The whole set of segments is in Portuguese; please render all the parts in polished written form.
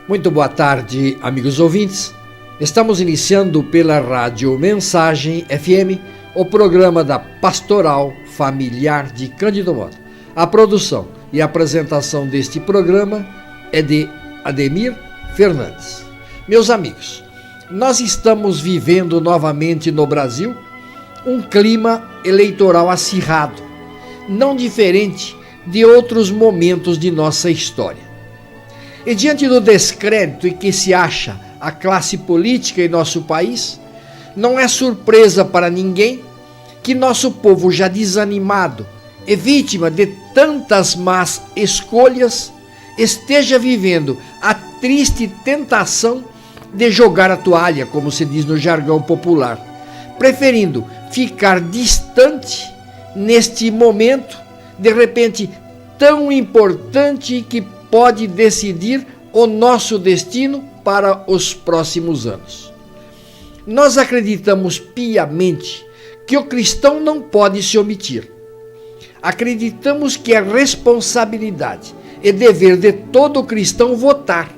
Muito boa tarde, amigos ouvintes. Estamos iniciando pela Rádio Mensagem FM o programa da Pastoral Familiar de Cândido Mota. A produção e apresentação deste programa é de Ademir Fernandes. Meus amigos, nós estamos vivendo novamente no Brasil um clima eleitoral acirrado, não diferente de outros momentos de nossa história. E diante do descrédito em que se acha a classe política em nosso país, não é surpresa para ninguém que nosso povo já desanimado e vítima de tantas más escolhas esteja vivendo a triste tentação de jogar a toalha, como se diz no jargão popular, preferindo ficar distante neste momento, de repente tão importante que pode decidir o nosso destino para os próximos anos. Nós acreditamos piamente que o cristão não pode se omitir. Acreditamos que é responsabilidade e dever de todo cristão votar,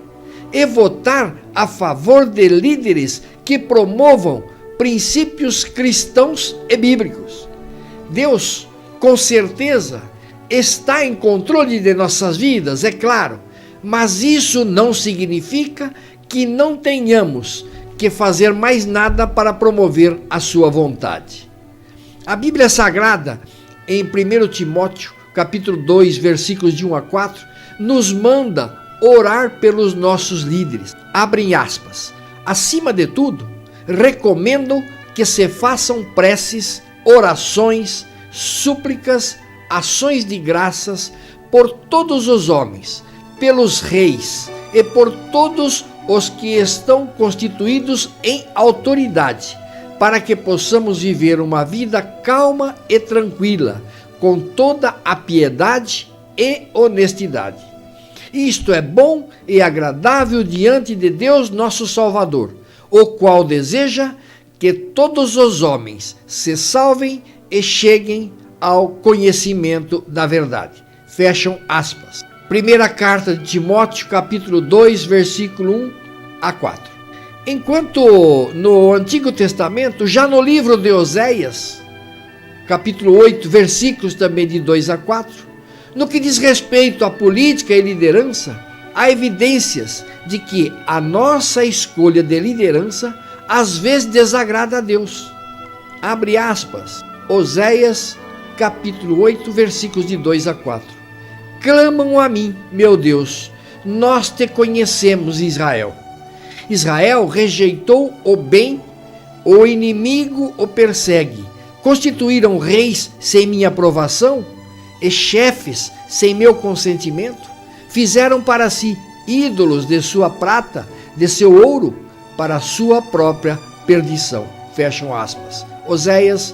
e votar a favor de líderes que promovam princípios cristãos e bíblicos. Deus, com certeza, está em controle de nossas vidas, é claro, mas isso não significa que não tenhamos que fazer mais nada para promover a sua vontade. A Bíblia Sagrada, em 1 Timóteo, capítulo 2, versículos de 1 a 4, nos manda orar pelos nossos líderes. Abrem aspas. Acima de tudo, recomendo que se façam preces, orações, súplicas, ações de graças por todos os homens, pelos reis e por todos os que estão constituídos em autoridade, para que possamos viver uma vida calma e tranquila, com toda a piedade e honestidade. Isto é bom e agradável diante de Deus nosso Salvador, o qual deseja que todos os homens se salvem e cheguem ao conhecimento da verdade. Fecham aspas. Primeira carta de Timóteo, capítulo 2, versículo 1 a 4. Enquanto no Antigo Testamento, já no livro de Oséias, capítulo 8, versículos também de 2 a 4, no que diz respeito à política e liderança, há evidências de que a nossa escolha de liderança às vezes desagrada a Deus. Abre aspas. Oséias, capítulo 8, versículos de 2 a 4. Clamam a mim, meu Deus, nós te conhecemos, Israel. Israel rejeitou o bem, o inimigo o persegue. Constituíram reis sem minha aprovação e chefes sem meu consentimento. Fizeram para si ídolos de sua prata, de seu ouro, para sua própria perdição. Fecham aspas. Oséias,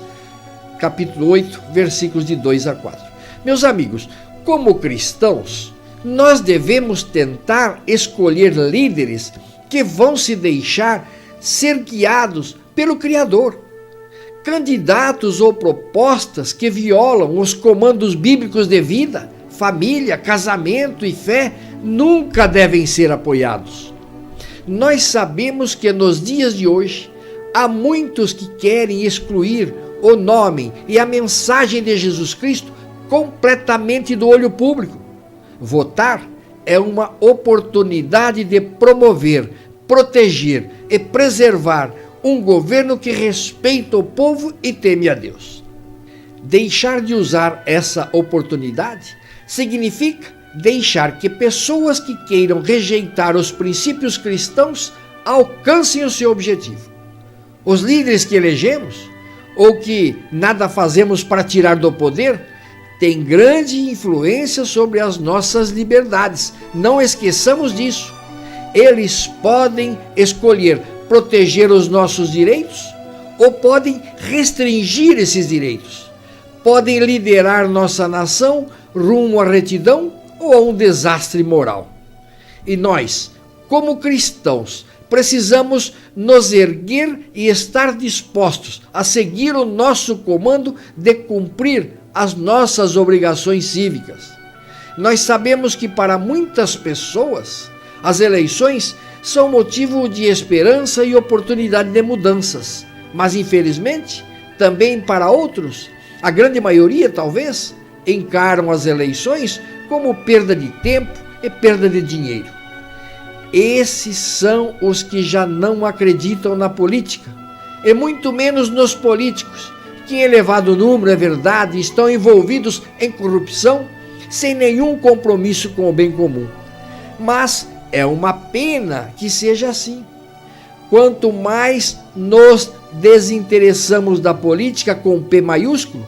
capítulo 8, versículos de 2 a 4. Meus amigos, como cristãos, nós devemos tentar escolher líderes que vão se deixar ser guiados pelo Criador. Candidatos ou propostas que violam os comandos bíblicos de vida, família, casamento e fé nunca devem ser apoiados. Nós sabemos que nos dias de hoje há muitos que querem excluir o nome e a mensagem de Jesus Cristo completamente do olho público. Votar é uma oportunidade de promover, proteger e preservar um governo que respeita o povo e teme a Deus. Deixar de usar essa oportunidade significa deixar que pessoas que queiram rejeitar os princípios cristãos alcancem o seu objetivo. Os líderes que elegemos, ou que nada fazemos para tirar do poder, têm grande influência sobre as nossas liberdades. Não esqueçamos disso. Eles podem escolher proteger os nossos direitos ou podem restringir esses direitos. Podem liderar nossa nação rumo à retidão ou a um desastre moral. E nós, como cristãos, precisamos nos erguer e estar dispostos a seguir o nosso comando de cumprir as nossas obrigações cívicas. Nós sabemos que para muitas pessoas As eleições são motivo de esperança e oportunidade de mudanças, mas infelizmente, também para outros, a grande maioria talvez, encaram as eleições como perda de tempo e perda de dinheiro. Esses são os que já não acreditam na política, e muito menos nos políticos, que em elevado número, é verdade, estão envolvidos em corrupção, sem nenhum compromisso com o bem comum. Mas é uma pena que seja assim. Quanto mais nos desinteressamos da política com P maiúsculo,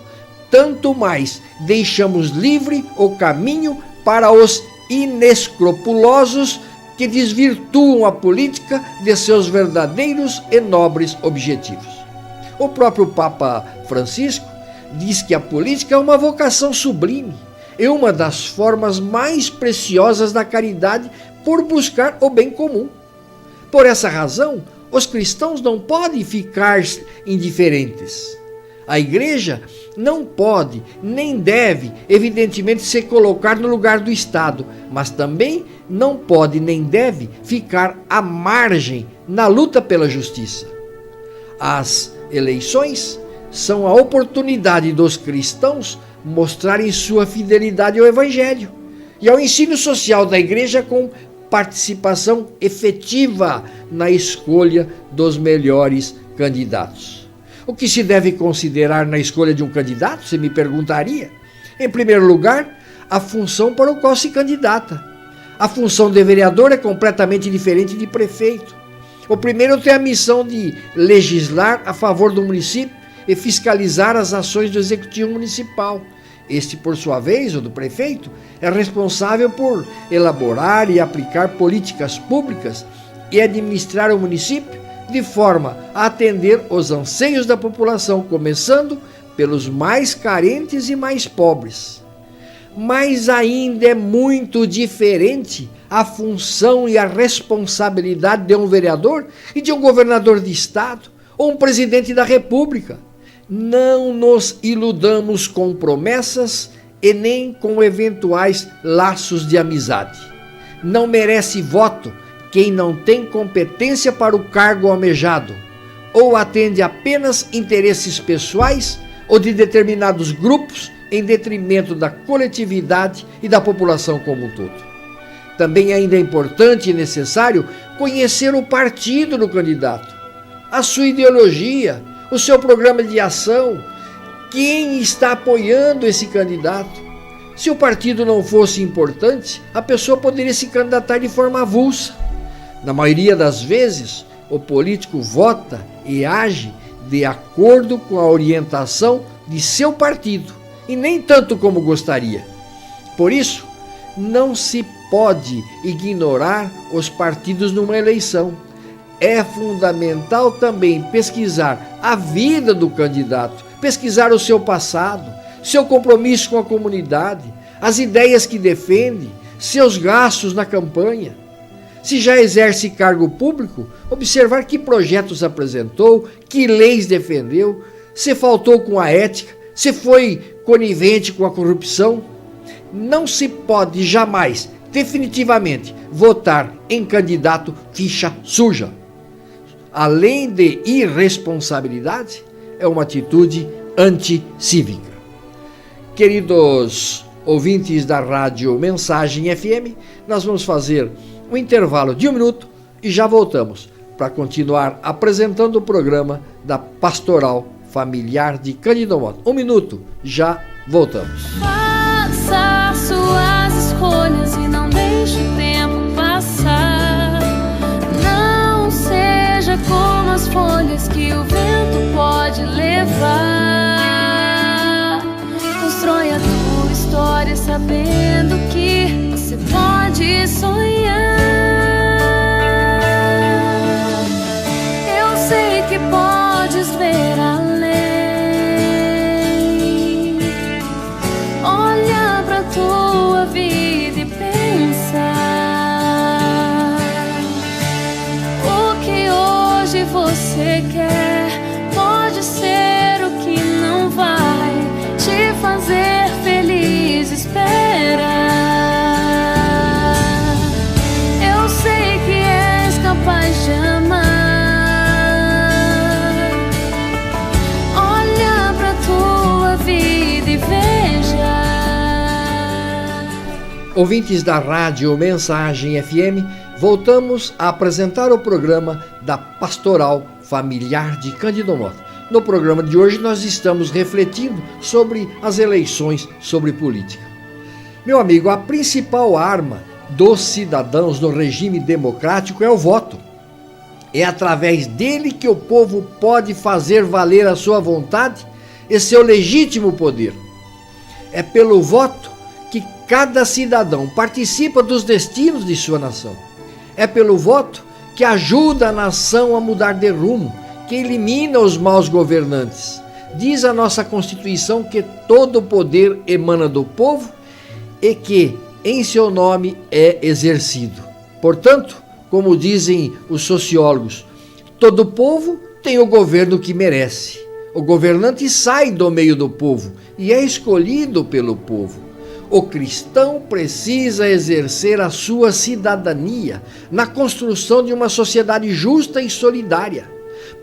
tanto mais deixamos livre o caminho para os inescrupulosos que desvirtuam a política de seus verdadeiros e nobres objetivos. O próprio Papa Francisco diz que a política é uma vocação sublime e uma das formas mais preciosas da caridade por buscar o bem comum. Por essa razão, os cristãos não podem ficar indiferentes. A Igreja não pode, nem deve, evidentemente, se colocar no lugar do Estado, mas também não pode, nem deve, ficar à margem na luta pela justiça. As eleições são a oportunidade dos cristãos mostrarem sua fidelidade ao Evangelho e ao ensino social da Igreja com participação efetiva na escolha dos melhores candidatos. O que se deve considerar na escolha de um candidato, você me perguntaria? Em primeiro lugar, a função para o qual se candidata. A função de vereador é completamente diferente de prefeito. O primeiro tem a missão de legislar a favor do município e fiscalizar as ações do executivo municipal. Este, por sua vez, o do prefeito, é responsável por elaborar e aplicar políticas públicas e administrar o município de forma a atender os anseios da população, começando pelos mais carentes e mais pobres. Mas ainda é muito diferente a função e a responsabilidade de um vereador e de um governador de estado ou um presidente da república. Não nos iludamos com promessas e nem com eventuais laços de amizade. Não merece voto quem não tem competência para o cargo almejado, ou atende apenas interesses pessoais ou de determinados grupos em detrimento da coletividade e da população como um todo. Também ainda é importante e necessário conhecer o partido do candidato, a sua ideologia, o seu programa de ação, quem está apoiando esse candidato. Se o partido não fosse importante, a pessoa poderia se candidatar de forma avulsa. Na maioria das vezes, o político vota e age de acordo com a orientação de seu partido, e nem tanto como gostaria. Por isso, não se pode ignorar os partidos numa eleição. É fundamental também pesquisar a vida do candidato, pesquisar o seu passado, seu compromisso com a comunidade, as ideias que defende, seus gastos na campanha. Se já exerce cargo público, observar que projetos apresentou, que leis defendeu, se faltou com a ética, se foi conivente com a corrupção. Não se pode jamais, definitivamente, votar em candidato ficha suja. Além de irresponsabilidade, é uma atitude anticívica. Queridos ouvintes da Rádio Mensagem FM, nós vamos fazer um intervalo de 1 minuto e já voltamos para continuar apresentando o programa da Pastoral Familiar de Cândido Mota. 1 minuto, já voltamos. Faça suas escolhas e não deixe o tempo passar. Não seja como as folhas que o vento pode levar. Constrói a tua história sabendo que você pode sonhar. Eu sei que podes ver além. Olha pra tua vida e pensar o que hoje você quer. Pode ser o que não vai te fazer feliz. Espera. Eu sei Ouvintes da Rádio Mensagem FM, voltamos a apresentar o programa da Pastoral Familiar de Cândido Mota. No programa de hoje nós estamos refletindo sobre as eleições, sobre política. Meu amigo, a principal arma dos cidadãos no regime democrático é o voto. É através dele que o povo pode fazer valer a sua vontade e seu legítimo poder. É pelo voto que cada cidadão participa dos destinos de sua nação. É pelo voto que ajuda a nação a mudar de rumo, que elimina os maus governantes. Diz a nossa Constituição que todo o poder emana do povo e que em seu nome é exercido. Portanto, como dizem os sociólogos, todo povo tem o governo que merece. O governante sai do meio do povo e é escolhido pelo povo. O cristão precisa exercer a sua cidadania na construção de uma sociedade justa e solidária.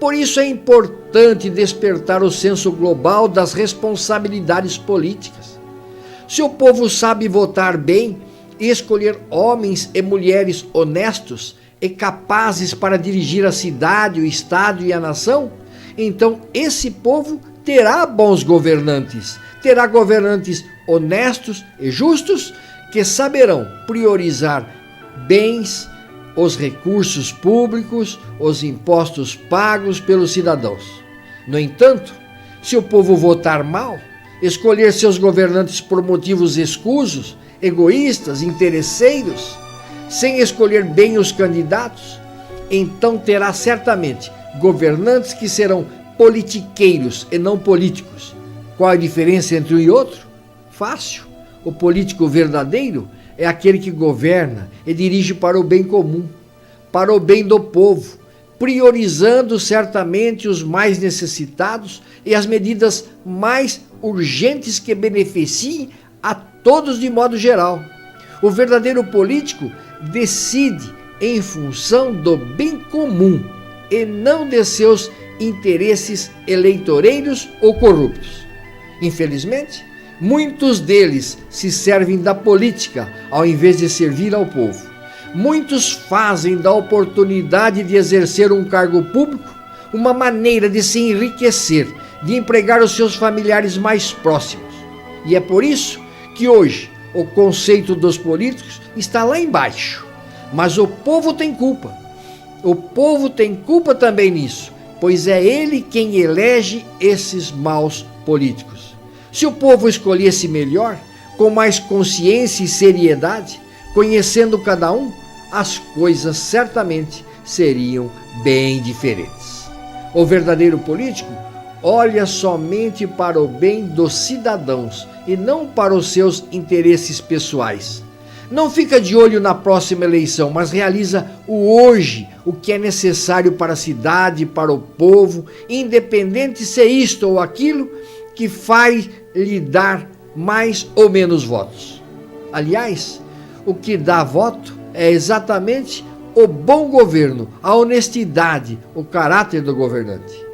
Por isso é importante despertar o senso global das responsabilidades políticas. Se o povo sabe votar bem e escolher homens e mulheres honestos e capazes para dirigir a cidade, o estado e a nação, então esse povo terá bons governantes, terá governantes honestos e justos que saberão priorizar bens, os recursos públicos, os impostos pagos pelos cidadãos. No entanto, se o povo votar mal, escolher seus governantes por motivos escusos, egoístas, interesseiros, sem escolher bem os candidatos, então terá certamente governantes que serão politiqueiros e não políticos. Qual a diferença entre um e outro? Fácil. O político verdadeiro é aquele que governa e dirige para o bem comum, para o bem do povo, priorizando certamente os mais necessitados e as medidas mais urgentes que beneficiem a todos de modo geral. O verdadeiro político decide em função do bem comum e não de seus interesses eleitoreiros ou corruptos. Infelizmente, muitos deles se servem da política ao invés de servir ao povo. Muitos fazem da oportunidade de exercer um cargo público uma maneira de se enriquecer, de empregar os seus familiares mais próximos. E é por isso que hoje o conceito dos políticos está lá embaixo. Mas o povo tem culpa. O povo tem culpa também nisso, pois é ele quem elege esses maus políticos. Se o povo escolhesse melhor, com mais consciência e seriedade, conhecendo cada um, as coisas certamente seriam bem diferentes. O verdadeiro político olha somente para o bem dos cidadãos e não para os seus interesses pessoais. Não fica de olho na próxima eleição, mas realiza o hoje, o que é necessário para a cidade, para o povo, independente se é isto ou aquilo que faz lhe dar mais ou menos votos. Aliás, o que dá voto é exatamente o bom governo, a honestidade, o caráter do governante.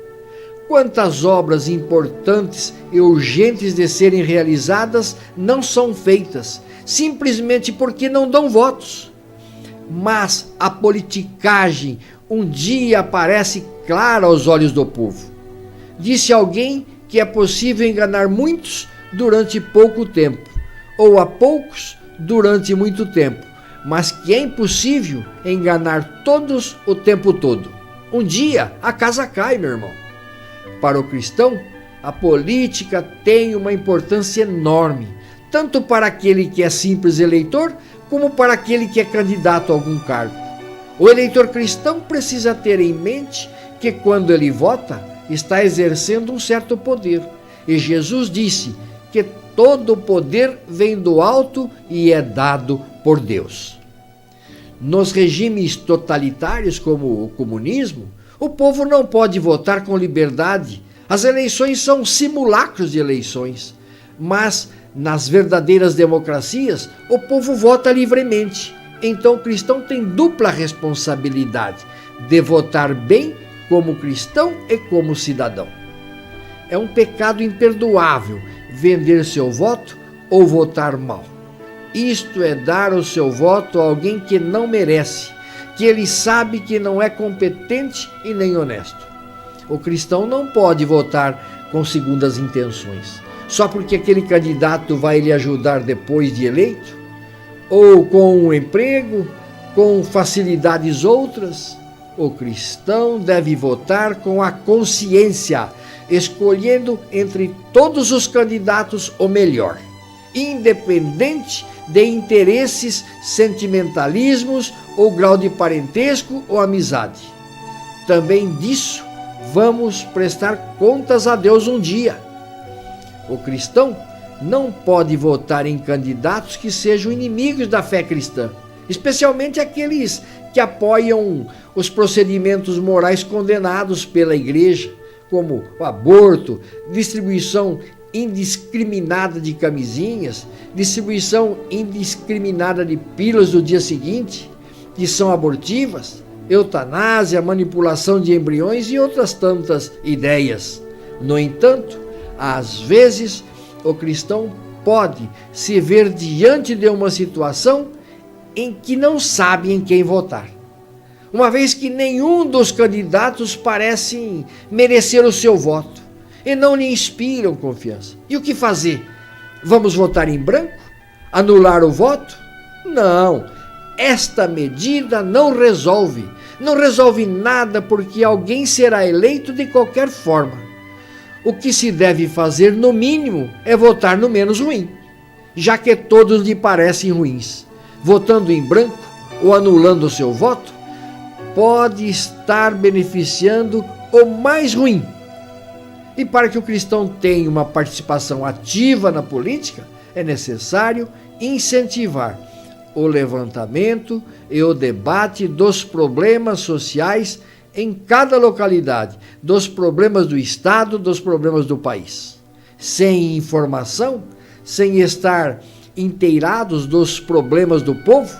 Quantas obras importantes e urgentes de serem realizadas não são feitas, simplesmente porque não dão votos. Mas a politicagem um dia aparece clara aos olhos do povo. Disse alguém que é possível enganar muitos durante pouco tempo, ou a poucos durante muito tempo, mas que é impossível enganar todos o tempo todo. Um dia a casa cai, meu irmão. Para o cristão, a política tem uma importância enorme, tanto para aquele que é simples eleitor, como para aquele que é candidato a algum cargo. O eleitor cristão precisa ter em mente que quando ele vota, está exercendo um certo poder. E Jesus disse que todo o poder vem do alto e é dado por Deus. Nos regimes totalitários, como o comunismo, o povo não pode votar com liberdade. As eleições são simulacros de eleições. Mas nas verdadeiras democracias, o povo vota livremente. Então o cristão tem dupla responsabilidade de votar bem como cristão e como cidadão. É um pecado imperdoável vender seu voto ou votar mal. isto é dar o seu voto a alguém que não merece, que ele sabe que não é competente e nem honesto. O cristão não pode votar com segundas intenções, só porque aquele candidato vai lhe ajudar depois de eleito, ou com um emprego, com facilidades outras. O cristão deve votar com a consciência, escolhendo entre todos os candidatos o melhor, independente de interesses, sentimentalismos ou grau de parentesco ou amizade. Também disso vamos prestar contas a Deus um dia. O cristão não pode votar em candidatos que sejam inimigos da fé cristã, especialmente aqueles que apoiam os procedimentos morais condenados pela igreja, como o aborto, distribuição indiscriminada de camisinhas, distribuição indiscriminada de pílulas do dia seguinte, que são abortivas, eutanásia, manipulação de embriões e outras tantas ideias. No entanto, às vezes, o cristão pode se ver diante de uma situação em que não sabe em quem votar, uma vez que nenhum dos candidatos parece merecer o seu voto e não lhe inspiram confiança. E o que fazer? Vamos votar em branco? Anular o voto? Não, esta medida não resolve nada, porque alguém será eleito de qualquer forma. O que se deve fazer, no mínimo, é votar no menos ruim, já que todos lhe parecem ruins. Votando em branco ou anulando o seu voto, pode estar beneficiando o mais ruim. E para que o cristão tenha uma participação ativa na política, é necessário incentivar o levantamento e o debate dos problemas sociais em cada localidade, dos problemas do Estado, dos problemas do país. Sem informação, sem estar inteirados dos problemas do povo,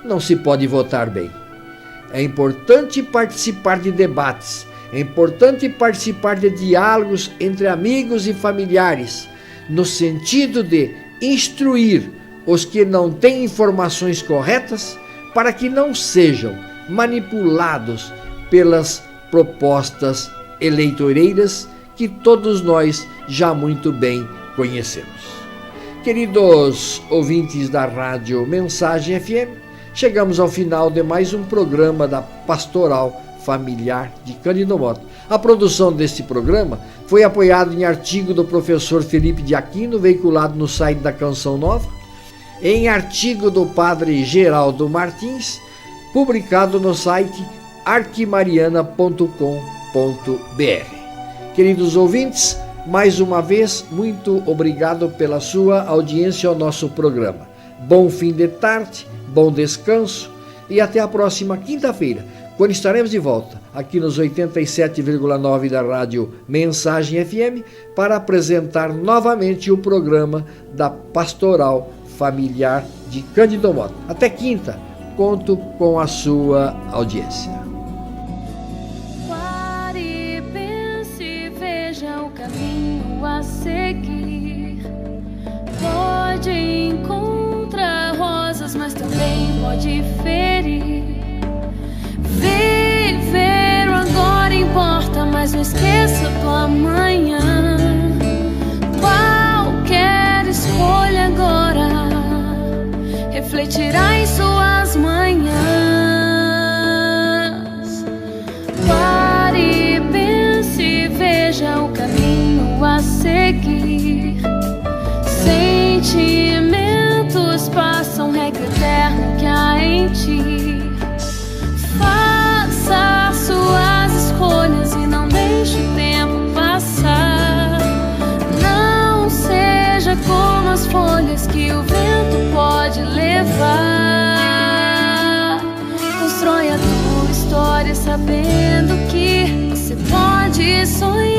não se pode votar bem. É importante participar de debates, é importante participar de diálogos entre amigos e familiares, no sentido de instruir os que não têm informações corretas, para que não sejam manipulados pelas propostas eleitoreiras que todos nós já muito bem conhecemos. Queridos ouvintes da Rádio Mensagem FM, chegamos ao final de mais um programa da Pastoral Familiar de Cândido Mota. A produção deste programa foi apoiada em artigo do professor Felipe de Aquino, veiculado no site da Canção Nova, em artigo do padre Geraldo Martins, publicado no site arquimariana.com.br. Queridos ouvintes, mais uma vez, muito obrigado pela sua audiência ao nosso programa. Bom fim de tarde, bom descanso e até a próxima quinta-feira, quando estaremos de volta aqui nos 87,9 da Rádio Mensagem FM para apresentar novamente o programa da Pastoral Familiar de Cândido Mota. Até quinta, conto com a sua audiência. Pare, pense, veja o caminho a seguir. Pode encontrar rosas, mas também pode ferir. Viver o agora importa, mas não esqueça do amanhã. Qualquer escolha agora refletirá em suas manhãs. Pare, pense, veja o caminho a seguir. Sentimentos passam, regra eterna que há em ti. Faça suas escolhas e não deixe o tempo passar. Não seja como as folhas que o vento pode levar. Constrói a tua história sabendo que você pode sonhar.